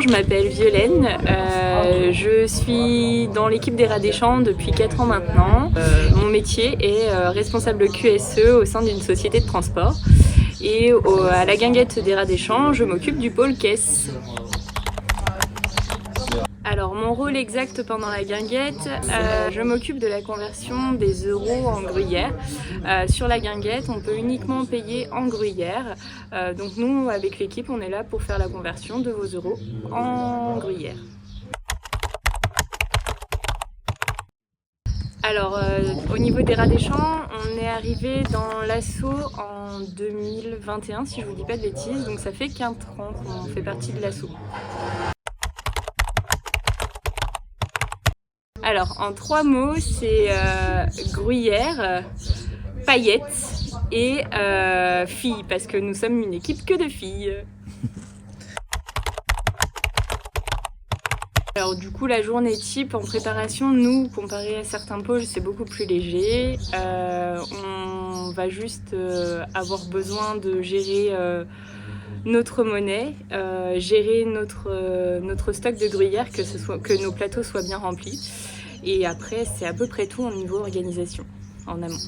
je m'appelle Violaine, je suis dans l'équipe des Rats des Champs depuis 4 ans maintenant. Mon métier est responsable QSE au sein d'une société de transport et à la guinguette des Rats des Champs, je m'occupe du pôle caisse. Alors mon rôle exact pendant la guinguette, je m'occupe de la conversion des euros en gruyère. Sur la guinguette, on peut uniquement payer en gruyère. Donc nous, avec l'équipe, on est là pour faire la conversion de vos euros en gruyère. Alors au niveau des Rats des Champs, on est arrivé dans l'assaut en 2021, si je vous dis pas de bêtises. Donc ça fait 4 ans qu'on fait partie de l'assaut. Alors, en 3 mots, c'est gruyère, paillettes et filles, parce que nous sommes une équipe que de filles. Alors du coup, la journée type en préparation, nous, comparé à certains pôles, c'est beaucoup plus léger. On va juste avoir besoin de gérer notre monnaie, gérer notre stock de gruyère, que nos plateaux soient bien remplis. Et après, c'est à peu près tout au niveau organisation, en amont.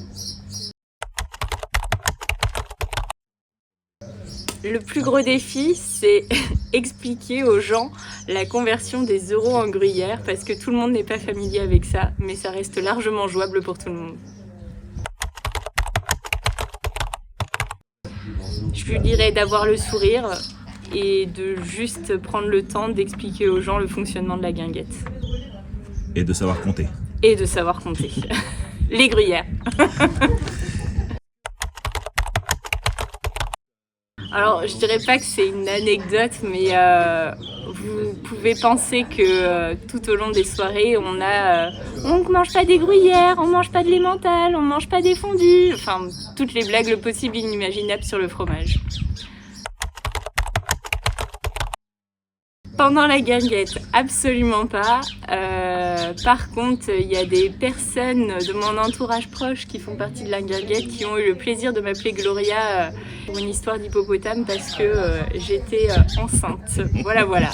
Le plus gros défi, c'est expliquer aux gens la conversion des euros en gruyère, parce que tout le monde n'est pas familier avec ça, mais ça reste largement jouable pour tout le monde. Je lui dirais d'avoir le sourire et de juste prendre le temps d'expliquer aux gens le fonctionnement de la guinguette. Et de savoir compter. Et de savoir compter. Les gruyères. Alors, je dirais pas que c'est une anecdote, mais vous pouvez penser que tout au long des soirées, on mange pas des gruyères, on mange pas de l'emmental, on mange pas des fondus, enfin, toutes les blagues possibles et inimaginables sur le fromage. Pendant la guinguette, absolument pas. Par contre, il y a des personnes de mon entourage proche qui font partie de la guinguette qui ont eu le plaisir de m'appeler Gloria pour une histoire d'hippopotame parce que j'étais enceinte. Voilà.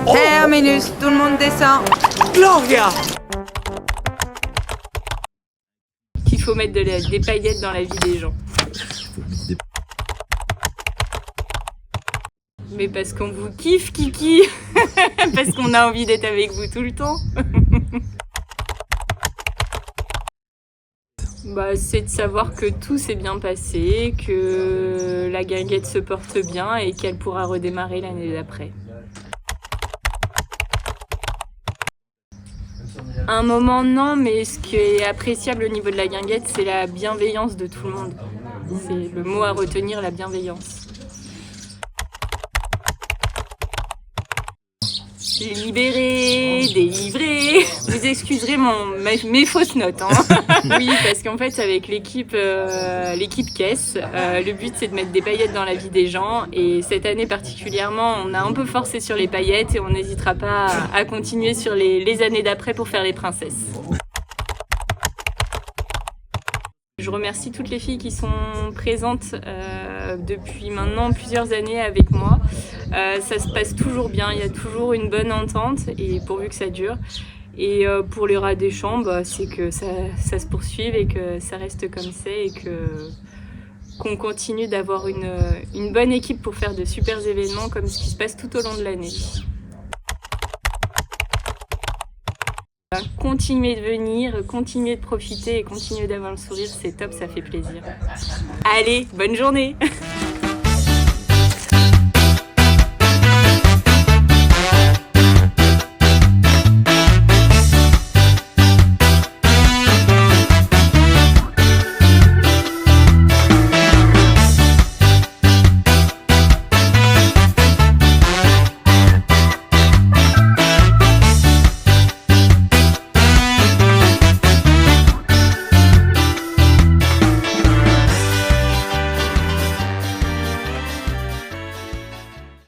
Terminus, tout le monde descend. Gloria! Qu'il faut mettre des paillettes dans la vie des gens. Mais parce qu'on vous kiffe, Kiki. Parce qu'on a envie d'être avec vous tout le temps. C'est de savoir que tout s'est bien passé, que la guinguette se porte bien et qu'elle pourra redémarrer l'année d'après. Un moment, non, mais ce qui est appréciable au niveau de la guinguette, c'est la bienveillance de tout le monde. C'est le mot à retenir, la bienveillance. Libéré, délivré. Vous excuserez mes fausses notes. Oui, parce qu'en fait, avec l'équipe caisse, le but c'est de mettre des paillettes dans la vie des gens. Et cette année particulièrement, on a un peu forcé sur les paillettes et on n'hésitera pas à continuer sur les années d'après pour faire les princesses. Je remercie toutes les filles qui sont présentes depuis maintenant plusieurs années avec moi. Ça se passe toujours bien, il y a toujours une bonne entente et pourvu que ça dure. Et pour les Rats des Champs, c'est que ça se poursuive et que ça reste comme ça et qu'on continue d'avoir une bonne équipe pour faire de super événements comme ce qui se passe tout au long de l'année. Continuez de venir, continuez de profiter et continuez d'avoir le sourire, c'est top, ça fait plaisir. Allez, bonne journée!